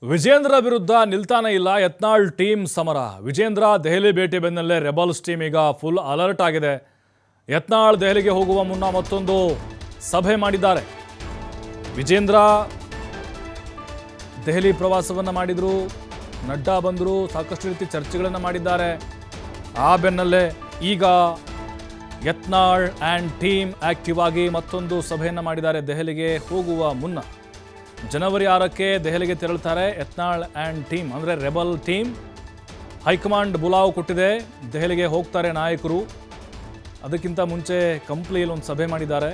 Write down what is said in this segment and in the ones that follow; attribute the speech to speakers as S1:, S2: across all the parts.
S1: ವಿಜೇಂದ್ರ ವಿರುದ್ಧ ನಿಲ್ತಾನೆ ಇಲ್ಲ ಯತ್ನಾಳ್ ಟೀಮ್ ಸಮರ. ವಿಜೇಂದ್ರ ದೆಹಲಿ ಭೇಟಿ ಬೆನ್ನಲ್ಲೇ ರೆಬಲ್ಸ್ ಟೀಮ್ ಈಗ ಫುಲ್ ಅಲರ್ಟ್ ಆಗಿದೆ. ಯತ್ನಾಳ್ ದೆಹಲಿಗೆ ಹೋಗುವ ಮುನ್ನ ಮತ್ತೊಂದು ಸಭೆ ಮಾಡಿದ್ದಾರೆ. ವಿಜೇಂದ್ರ ದೆಹಲಿ ಪ್ರವಾಸವನ್ನು ಮಾಡಿದ್ರು, ನಡ್ಡಾ ಬಂದರು, ಸಾಕಷ್ಟು ರೀತಿ ಚರ್ಚೆಗಳನ್ನು ಮಾಡಿದ್ದಾರೆ. ಆ ಬೆನ್ನಲ್ಲೇ ಈಗ ಯತ್ನಾಳ್ ಆ್ಯಂಡ್ ಟೀಮ್ ಆಕ್ಟಿವ್ ಆಗಿ ಮತ್ತೊಂದು ಸಭೆಯನ್ನು ಮಾಡಿದ್ದಾರೆ. ದೆಹಲಿಗೆ ಹೋಗುವ ಮುನ್ನ ಜನವರಿ 6ಕ್ಕೆ ದೆಹಲಿಗೆ ತೆರಳುತ್ತಾರೆ ಯತ್ನಾಳ್ ಆ್ಯಂಡ್ ಟೀಮ್, ಅಂದರೆ ರೆಬಲ್ ಟೀಮ್. ಹೈಕಮಾಂಡ್ ಬುಲಾವ್ ಕೊಟ್ಟಿದೆ, ದೆಹಲಿಗೆ ಹೋಗ್ತಾರೆ ನಾಯಕರು. ಅದಕ್ಕಿಂತ ಮುಂಚೆ ಕಂಪ್ಲಿಯಲ್ಲಿ ಒಂದು ಸಭೆ ಮಾಡಿದ್ದಾರೆ.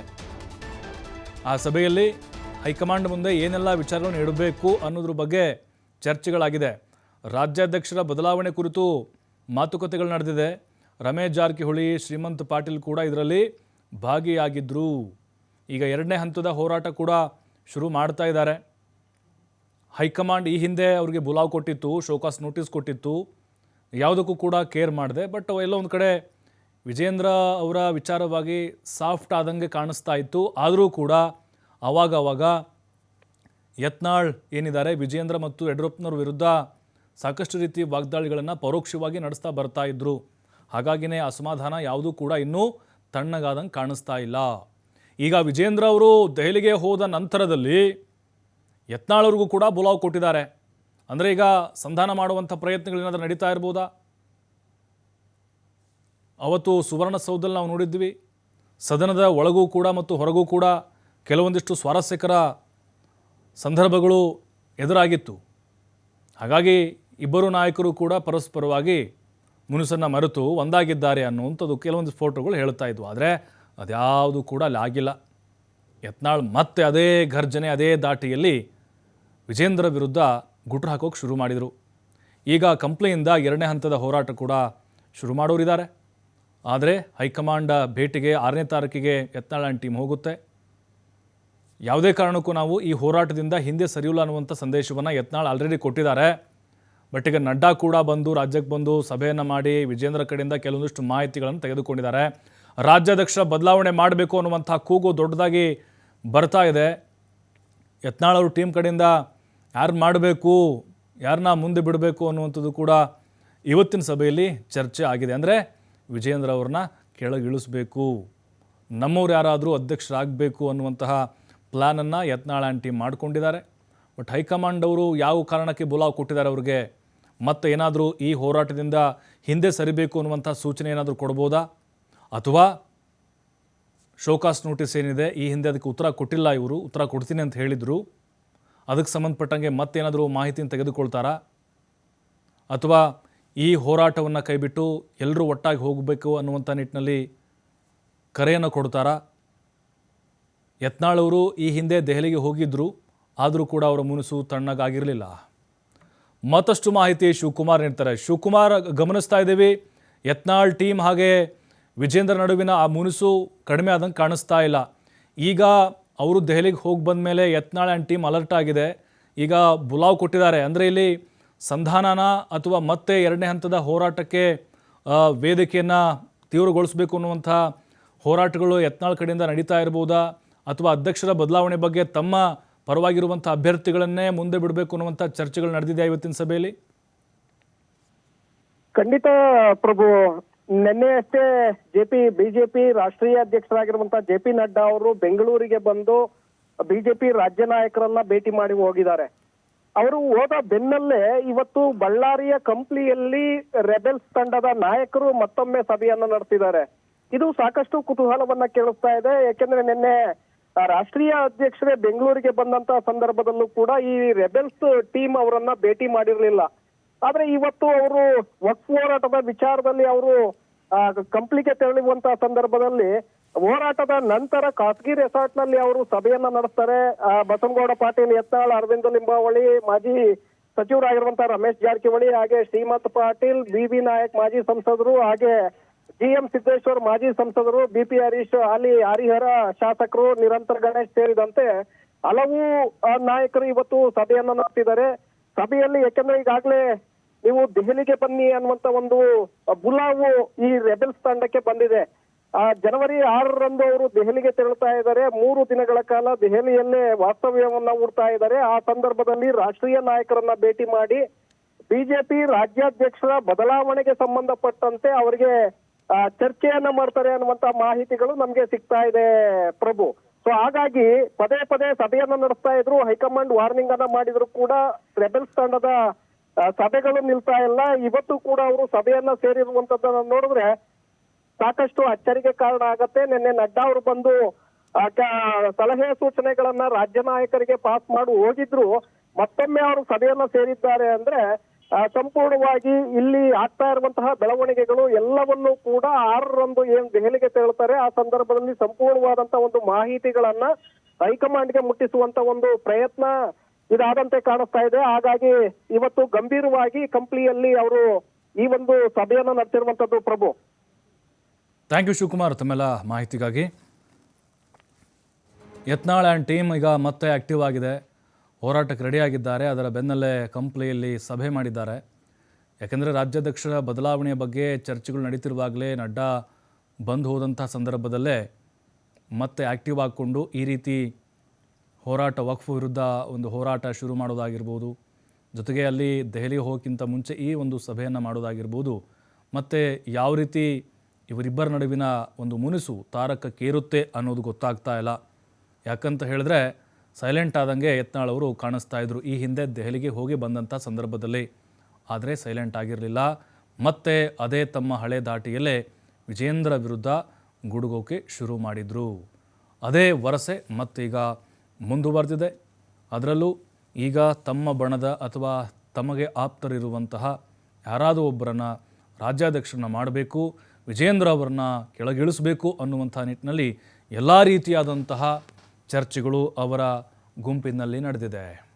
S1: ಆ ಸಭೆಯಲ್ಲಿ ಹೈಕಮಾಂಡ್ ಮುಂದೆ ಏನೆಲ್ಲ ವಿಚಾರಗಳನ್ನು ಇಡಬೇಕು ಅನ್ನೋದ್ರ ಬಗ್ಗೆ ಚರ್ಚೆಗಳಾಗಿದೆ. ರಾಜ್ಯಾಧ್ಯಕ್ಷರ ಬದಲಾವಣೆ ಕುರಿತು ಮಾತುಕತೆಗಳು ನಡೆದಿದೆ. ರಮೇಶ್ ಜಾರಕಿಹೊಳಿ, ಶ್ರೀಮಂತ್ ಪಾಟೀಲ್ ಕೂಡ ಇದರಲ್ಲಿ ಭಾಗಿಯಾಗಿದ್ದರು. ಈಗ ಎರಡನೇ ಹಂತದ ಹೋರಾಟ ಕೂಡ ಶುರು ಮಾಡ್ತಾ ಇದ್ದಾರೆ. ಹೈಕಮಾಂಡ್ ಈ ಹಿಂದೆ ಅವರಿಗೆ ಬುಲಾವ್ ಕೊಟ್ಟಿತ್ತು, ಶೋಕಾಸ್ ನೋಟಿಸ್ ಕೊಟ್ಟಿತ್ತು, ಯಾವುದಕ್ಕೂ ಕೂಡ ಕೇರ್ ಮಾಡಿದೆ. ಬಟ್ ಎಲ್ಲ ಒಂದು ಕಡೆ ವಿಜೇಂದ್ರ ಅವರ ವಿಚಾರವಾಗಿ ಸಾಫ್ಟ್ ಆದಂಗೆ ಕಾಣಿಸ್ತಾ ಇತ್ತು. ಆದರೂ ಕೂಡ ಆವಾಗ ಯತ್ನಾಳ್ ಏನಿದ್ದಾರೆ ವಿಜೇಂದ್ರ ಮತ್ತು ಯಡಿಯೂರಪ್ಪನವ್ರ ವಿರುದ್ಧ ಸಾಕಷ್ಟು ರೀತಿ ವಾಗ್ದಾಳಿಗಳನ್ನು ಪರೋಕ್ಷವಾಗಿ ನಡೆಸ್ತಾ ಬರ್ತಾ ಇದ್ದರು. ಹಾಗಾಗಿನೇ ಅಸಮಾಧಾನ ಯಾವುದೂ ಕೂಡ ಇನ್ನೂ ತಣ್ಣಗಾದಂಗೆ ಕಾಣಿಸ್ತಾ ಇಲ್ಲ. ಈಗ ವಿಜೇಂದ್ರ ಅವರು ದೆಹಲಿಗೆ ಹೋದ ನಂತರದಲ್ಲಿ ಯತ್ನಾಳ್ ಅವ್ರಿಗೂ ಕೂಡ ಬುಲಾವ್ ಕೊಟ್ಟಿದ್ದಾರೆ. ಅಂದರೆ ಈಗ ಸಂಧಾನ ಮಾಡುವಂಥ ಪ್ರಯತ್ನಗಳೇನಾದರೂ ನಡೀತಾ ಇರ್ಬೋದಾ? ಅವತ್ತು ಸುವರ್ಣಸೌಧದಲ್ಲಿ ನಾವು ನೋಡಿದ್ವಿ, ಸದನದ ಒಳಗೂ ಕೂಡ ಮತ್ತು ಹೊರಗೂ ಕೂಡ ಕೆಲವೊಂದಿಷ್ಟು ಸ್ವಾರಸ್ಯಕರ ಸಂದರ್ಭಗಳು ಎದುರಾಗಿತ್ತು. ಹಾಗಾಗಿ ಇಬ್ಬರು ನಾಯಕರು ಕೂಡ ಪರಸ್ಪರವಾಗಿ ಮುನಿಸನ್ನು ಮರೆತು ಒಂದಾಗಿದ್ದಾರೆ ಅನ್ನುವಂಥದ್ದು ಕೆಲವೊಂದು ಫೋಟೋಗಳು ಹೇಳ್ತಾ ಇದ್ವು. ಆದರೆ ಅದ್ಯಾವುದು ಕೂಡ ಅಲ್ಲಿ ಆಗಿಲ್ಲ. ಯತ್ನಾಳ್ ಮತ್ತೆ ಅದೇ ಘರ್ಜನೆ, ಅದೇ ದಾಟಿಯಲ್ಲಿ ವಿಜೇಂದ್ರ ವಿರುದ್ಧ ಗುಟ್ರು ಹಾಕೋಕೆ ಶುರು ಮಾಡಿದರು. ಈಗ ಕಂಪ್ನಿಯಿಂದ ಎರಡನೇ ಹಂತದ ಹೋರಾಟ ಕೂಡ ಶುರು ಮಾಡೋರಿದ್ದಾರೆ. ಆದರೆ ಹೈಕಮಾಂಡ್ ಭೇಟಿಗೆ 6ನೇ ತಾರೀಕಿಗೆ ಯತ್ನಾಳ್ ಆ್ಯಂಡ್ ಟೀಮ್ ಹೋಗುತ್ತೆ. ಯಾವುದೇ ಕಾರಣಕ್ಕೂ ನಾವು ಈ ಹೋರಾಟದಿಂದ ಹಿಂದೆ ಸರಿಯಿಲ್ಲ ಅನ್ನುವಂಥ ಸಂದೇಶವನ್ನು ಯತ್ನಾಳ್ ಆಲ್ರೆಡಿ ಕೊಟ್ಟಿದ್ದಾರೆ. ಬಟ್ ಈಗ ನಡ್ಡಾ ಕೂಡ ಬಂದು ರಾಜ್ಯಕ್ಕೆ ಬಂದು ಸಭೆಯನ್ನು ಮಾಡಿ ವಿಜೇಂದ್ರ ಕಡೆಯಿಂದ ಕೆಲವೊಂದಿಷ್ಟು ಮಾಹಿತಿಗಳನ್ನು ತೆಗೆದುಕೊಂಡಿದ್ದಾರೆ. ರಾಜ್ಯಾಧ್ಯಕ್ಷರ ಬದಲಾವಣೆ ಮಾಡಬೇಕು ಅನ್ನುವಂಥ ಕೂಗು ದೊಡ್ಡದಾಗಿ ಬರ್ತಾ ಇದೆ. ಯತ್ನಾಳ್ ಅವರು ಟೀಮ್ ಕಡೆಯಿಂದ ಯಾರು ಮಾಡಬೇಕು, ಯಾರನ್ನ ಮುಂದೆ ಬಿಡಬೇಕು ಅನ್ನುವಂಥದ್ದು ಕೂಡ ಇವತ್ತಿನ ಸಭೆಯಲ್ಲಿ ಚರ್ಚೆ ಆಗಿದೆ. ಅಂದರೆ ವಿಜೇಂದ್ರ ಅವ್ರನ್ನ ಕೆಳಗಿಳಿಸಬೇಕು, ನಮ್ಮವ್ರು ಯಾರಾದರೂ ಅಧ್ಯಕ್ಷರಾಗಬೇಕು ಅನ್ನುವಂತಹ ಪ್ಲ್ಯಾನನ್ನು ಯತ್ನಾಳ್ ಆ್ಯಂಡ್ ಟೀಮ್ ಮಾಡಿಕೊಂಡಿದ್ದಾರೆ. ಬಟ್ ಹೈಕಮಾಂಡ್ ಅವರು ಯಾವ ಕಾರಣಕ್ಕೆ ಬುಲಾವ್ ಕೊಟ್ಟಿದ್ದಾರೆ ಅವ್ರಿಗೆ, ಮತ್ತು ಏನಾದರೂ ಈ ಹೋರಾಟದಿಂದ ಹಿಂದೆ ಸರಿಬೇಕು ಅನ್ನುವಂಥ ಸೂಚನೆ ಏನಾದರೂ ಕೊಡ್ಬೋದಾ? ಅಥವಾ ಶೋಕಾಸ್ ನೋಟಿಸ್ ಏನಿದೆ ಈ ಹಿಂದೆ ಅದಕ್ಕೆ ಉತ್ತರ ಕೊಟ್ಟಿಲ್ಲ, ಇವರು ಉತ್ತರ ಕೊಡ್ತೀನಿ ಅಂತ ಹೇಳಿದರು, ಅದಕ್ಕೆ ಸಂಬಂಧಪಟ್ಟಂಗೆ ಮತ್ತೇನಾದರೂ ಮಾಹಿತಿಯನ್ನು ತೆಗೆದುಕೊಳ್ತಾರಾ? ಅಥವಾ ಈ ಹೋರಾಟವನ್ನು ಕೈಬಿಟ್ಟು ಎಲ್ಲರೂ ಒಟ್ಟಾಗಿ ಹೋಗಬೇಕು ಅನ್ನುವಂಥ ನಿಟ್ಟಿನಲ್ಲಿ ಕರೆಯನ್ನು ಕೊಡ್ತಾರಾ? ಯತ್ನಾಳ್ ಅವರು ಈ ಹಿಂದೆ ದೆಹಲಿಗೆ ಹೋಗಿದ್ದರು, ಆದರೂ ಕೂಡ ಅವರ ಮುನಿಸು ತಣ್ಣಗಾಗಿರಲಿಲ್ಲ. ಮತ್ತಷ್ಟು ಮಾಹಿತಿ ಶಿವಕುಮಾರ್ ನೀಡ್ತಾರೆ. ಶಿವಕುಮಾರ್, ಗಮನಿಸ್ತಾ ಇದ್ದೀವಿ ಯತ್ನಾಳ್ ಟೀಮ್ ಹಾಗೆ ವಿಜೇಂದ್ರ ನಡುವಿನ ಆ ಮುನಿಸು ಕಡಿಮೆ ಆದಂಗೆ ಕಾಣಿಸ್ತಾ ಇಲ್ಲ. ಈಗ ಅವರು ದೆಹಲಿಗೆ ಹೋಗಿ ಬಂದ ಮೇಲೆ ಯತ್ನಾಳ್ ಆ್ಯಂಡ್ ಟೀಮ್ ಅಲರ್ಟ್ ಆಗಿದೆ. ಈಗ ಬುಲಾವ್ ಕೊಟ್ಟಿದ್ದಾರೆ. ಅಂದರೆ ಇಲ್ಲಿ ಸಂಧಾನನ ಅಥವಾ ಮತ್ತೆ ಎರಡನೇ ಹಂತದ ಹೋರಾಟಕ್ಕೆ ವೇದಿಕೆಯನ್ನು ತೀವ್ರಗೊಳಿಸಬೇಕು ಅನ್ನುವಂಥ ಹೋರಾಟಗಳು ಯತ್ನಾಳ್ ಕಡೆಯಿಂದ ನಡೀತಾ ಇರ್ಬೋದಾ? ಅಥವಾ ಅಧ್ಯಕ್ಷರ ಬದಲಾವಣೆ ಬಗ್ಗೆ ತಮ್ಮ ಪರವಾಗಿರುವಂಥ ಅಭ್ಯರ್ಥಿಗಳನ್ನೇ ಮುಂದೆ ಬಿಡಬೇಕು ಅನ್ನುವಂಥ ಚರ್ಚೆಗಳು ನಡೆದಿದೆ ಇವತ್ತಿನ ಸಭೆಯಲ್ಲಿ?
S2: ಖಂಡಿತ ಪ್ರಭು, ನಿನ್ನೆ ಅಷ್ಟೇ ಬಿಜೆಪಿ ರಾಷ್ಟ್ರೀಯ ಅಧ್ಯಕ್ಷರಾಗಿರುವಂತಹ ಜೆ.ಪಿ. ನಡ್ಡಾ ಅವರು ಬೆಂಗಳೂರಿಗೆ ಬಂದು ಬಿಜೆಪಿ ರಾಜ್ಯ ನಾಯಕರನ್ನ ಭೇಟಿ ಮಾಡಿ ಹೋಗಿದ್ದಾರೆ. ಅವರು ಹೋದ ಬೆನ್ನಲ್ಲೇ ಇವತ್ತು ಬಳ್ಳಾರಿಯ ಕಂಪ್ಲಿಯಲ್ಲಿ ರೆಬೆಲ್ಸ್ ತಂಡದ ನಾಯಕರು ಮತ್ತೊಮ್ಮೆ ಸಭೆಯನ್ನ ನಡೆಸಿದ್ದಾರೆ. ಇದು ಸಾಕಷ್ಟು ಕುತೂಹಲವನ್ನ ಕೇಳಿಸ್ತಾ ಇದೆ. ಯಾಕೆಂದ್ರೆ ನಿನ್ನೆ ರಾಷ್ಟ್ರೀಯ ಅಧ್ಯಕ್ಷರೇ ಬೆಂಗಳೂರಿಗೆ ಬಂದಂತ ಸಂದರ್ಭದಲ್ಲೂ ಕೂಡ ಈ ರೆಬೆಲ್ಸ್ ಟೀಮ್ ಅವರನ್ನ ಭೇಟಿ ಮಾಡಿರ್ಲಿಲ್ಲ. ಆದ್ರೆ ಇವತ್ತು ಅವರು ವಕ್ಫ್ ಹೋರಾಟದ ವಿಚಾರದಲ್ಲಿ ಅವರು ಕಂಪ್ಲಿಗೆ ತೆರಳುವಂತಹ ಸಂದರ್ಭದಲ್ಲಿ ಹೋರಾಟದ ನಂತರ ಖಾಸಗಿ ರೆಸಾರ್ಟ್ ನಲ್ಲಿ ಅವರು ಸಭೆಯನ್ನ ನಡೆಸ್ತಾರೆ. ಬಸನಗೌಡ ಪಾಟೀಲ್, ಯತ್ನಾಳ್, ಅರವಿಂದ ಲಿಂಬಾವಳಿ, ಮಾಜಿ ಸಚಿವರಾಗಿರುವಂತಹ ರಮೇಶ್ ಜಾರಕಿಹೊಳಿ, ಹಾಗೆ ಶ್ರೀಮಂತ್ ಪಾಟೀಲ್, ಬಿ ನಾಯಕ್ ಮಾಜಿ ಸಂಸದರು, ಹಾಗೆ ಜಿ.ಎಂ. ಸಿದ್ದೇಶ್ವರ್ ಮಾಜಿ ಸಂಸದರು, ಬಿ.ಪಿ. ಹರೀಶ್, ಅಲ್ಲಿ ಹರಿಹರ ಶಾಸಕರು, ನಿರಂತರ ಗಣೇಶ್ ಸೇರಿದಂತೆ ಹಲವು ನಾಯಕರು ಇವತ್ತು ಸಭೆಯನ್ನ ನಡೆಸಿದ್ದಾರೆ. ಸಭೆಯಲ್ಲಿ ಯಾಕೆಂದ್ರೆ ಈಗಾಗಲೇ ನೀವು ದೆಹಲಿಗೆ ಬನ್ನಿ ಅನ್ನುವಂತ ಒಂದು ಬುಲಾವು ಈ ರೆಬೆಲ್ಸ್ ತಂಡಕ್ಕೆ ಬಂದಿದೆ. ಜನವರಿ 6ರಂದು ಅವರು ದೆಹಲಿಗೆ ತೆರಳುತ್ತಾ ಇದ್ದಾರೆ. 3 ದಿನಗಳ ಕಾಲ ದೆಹಲಿಯಲ್ಲೇ ವಾಸ್ತವ್ಯವನ್ನ ಹೂಡ್ತಾ ಇದ್ದಾರೆ. ಆ ಸಂದರ್ಭದಲ್ಲಿ ರಾಷ್ಟ್ರೀಯ ನಾಯಕರನ್ನ ಭೇಟಿ ಮಾಡಿ ಬಿಜೆಪಿ ರಾಜ್ಯಾಧ್ಯಕ್ಷರ ಬದಲಾವಣೆಗೆ ಸಂಬಂಧಪಟ್ಟಂತೆ ಅವರಿಗೆ ಚರ್ಚೆಯನ್ನ ಮಾಡ್ತಾರೆ ಅನ್ನುವಂತ ಮಾಹಿತಿಗಳು ನಮ್ಗೆ ಸಿಗ್ತಾ ಇದೆ ಪ್ರಭು. ಸೊ ಹಾಗಾಗಿ ಪದೇ ಪದೇ ಸಭೆಯನ್ನ ನಡೆಸ್ತಾ ಇದ್ರು. ಹೈಕಮಾಂಡ್ ವಾರ್ನಿಂಗ್ ಅನ್ನ ಮಾಡಿದ್ರು ಕೂಡ ರೆಬೆಲ್ಸ್ ತಂಡದ ಸಭೆಗಳು ನಿಲ್ತಾ ಇಲ್ಲ. ಇವತ್ತು ಕೂಡ ಅವರು ಸಭೆಯನ್ನ ಸೇರಿರುವಂತದ್ದನ್ನ ನೋಡಿದ್ರೆ ಸಾಕಷ್ಟು ಅಚ್ಚರಿಗೆ ಕಾರಣ ಆಗತ್ತೆ. ನಿನ್ನೆ ನಡ್ಡಾ ಅವರು ಬಂದು ಸಲಹೆ ಸೂಚನೆಗಳನ್ನ ರಾಜ್ಯ ನಾಯಕರಿಗೆ ಪಾಸ್ ಮಾಡಿ ಹೋಗಿದ್ರು. ಮತ್ತೊಮ್ಮೆ ಅವರು ಸಭೆಯನ್ನ ಸೇರಿದ್ದಾರೆ ಅಂದ್ರೆ ಸಂಪೂರ್ಣವಾಗಿ ಇಲ್ಲಿ ಆಗ್ತಾ ಇರುವಂತಹ ಬೆಳವಣಿಗೆಗಳು ಎಲ್ಲವನ್ನೂ ಕೂಡ 6ರಂದು ಏನ್ ದೆಹಲಿಗೆ ತೆರಳುತ್ತಾರೆ ಆ ಸಂದರ್ಭದಲ್ಲಿ ಸಂಪೂರ್ಣವಾದಂತಹ ಒಂದು ಮಾಹಿತಿಗಳನ್ನ ಹೈಕಮಾಂಡ್ಗೆ ಮುಟ್ಟಿಸುವಂತ ಒಂದು ಪ್ರಯತ್ನ ಇದಾದಂತೆ ಕಾಣಿಸ್ತಾ ಇದೆ. ಹಾಗಾಗಿ ಇವತ್ತು ಗಂಭೀರವಾಗಿ ಕಂಪ್ಲಿಯಲ್ಲಿ ಅವರು ಈ ಒಂದು ಸಭೆಯನ್ನ ನಡೆಸಿರುವಂತದ್ದು ಪ್ರಭು.
S1: ಥ್ಯಾಂಕ್ ಯು ಶಿವಕುಮಾರ್ ತಮ್ಮೆಲ್ಲ ಮಾಹಿತಿಗಾಗಿ. ಯತ್ನಾಳ್ ಆ್ಯಂಡ್ ಟೀಮ್ ಈಗ ಮತ್ತೆ ಆ್ಯಕ್ಟಿವ್ ಆಗಿದೆ, ಹೋರಾಟಕ್ಕೆ ರೆಡಿಯಾಗಿದ್ದಾರೆ. ಅದರ ಬೆನ್ನಲ್ಲೇ ಕಂಪ್ಲಿಯಲ್ಲಿ ಸಭೆ ಮಾಡಿದ್ದಾರೆ. ಯಾಕೆಂದರೆ ರಾಜ್ಯಾಧ್ಯಕ್ಷರ ಬದಲಾವಣೆಯ ಬಗ್ಗೆ ಚರ್ಚೆಗಳು ನಡೀತಿರುವಾಗಲೇ ನಡ್ಡಾ ಬಂದು ಹೋದಂಥ ಸಂದರ್ಭದಲ್ಲೇ ಮತ್ತೆ ಆ್ಯಕ್ಟಿವ್ ಆಗಿಕೊಂಡು ಈ ರೀತಿ ಹೋರಾಟ ವಕ್ಫ್ ವಿರುದ್ಧ ಒಂದು ಹೋರಾಟ ಶುರು ಮಾಡೋದಾಗಿರ್ಬೋದು, ಜೊತೆಗೆ ಅಲ್ಲಿ ದೆಹಲಿ ಹೋಗೋಕ್ಕಿಂತ ಮುಂಚೆ ಈ ಒಂದು ಸಭೆಯನ್ನು ಮಾಡೋದಾಗಿರ್ಬೋದು, ಮತ್ತು ಯಾವ ರೀತಿ ಇವರಿಬ್ಬರ ನಡುವಿನ ಒಂದು ಮುನಿಸು ತಾರಕಕ್ಕೇರುತ್ತೆ ಅನ್ನೋದು ಗೊತ್ತಾಗ್ತಾ ಇಲ್ಲ. ಯಾಕಂತ ಹೇಳಿದ್ರೆ ಸೈಲೆಂಟ್ ಆದಂಗೆ ಯತ್ನಾಳ್ ಅವರು ಕಾಣಿಸ್ತಾ ಇದ್ರು ಈ ಹಿಂದೆ ದೆಹಲಿಗೆ ಹೋಗಿ ಬಂದಂಥ ಸಂದರ್ಭದಲ್ಲಿ. ಆದರೆ ಸೈಲೆಂಟ್ ಆಗಿರಲಿಲ್ಲ. ಮತ್ತೆ ಅದೇ ತಮ್ಮ ಹಳೆ ದಾಟಿಯಲ್ಲೇ ವಿಜೇಂದ್ರ ವಿರುದ್ಧ ಗುಡುಗೋಕೆ ಶುರು ಮಾಡಿದರು. ಅದೇ ವರಸೆ ಮತ್ತೀಗ ಮುಂದುವರೆದಿದೆ. ಅದರಲ್ಲೂ ಈಗ ತಮ್ಮ ಬಣದ ಅಥವಾ ತಮಗೆ ಆಪ್ತರಿರುವಂತಹ ಯಾರಾದರೂ ಒಬ್ಬರನ್ನು ರಾಜ್ಯಾಧ್ಯಕ್ಷರನ್ನ ಮಾಡಬೇಕು, ವಿಜೇಂದ್ರ ಅವರನ್ನ ಕೆಳಗಿಳಿಸಬೇಕು ಅನ್ನುವಂಥ ನಿಟ್ಟಿನಲ್ಲಿ ಎಲ್ಲ ರೀತಿಯಾದಂತಹ ಚರ್ಚೆಗಳು ಅವರ ಗುಂಪಿನಲ್ಲಿ ನಡೆದಿದೆ.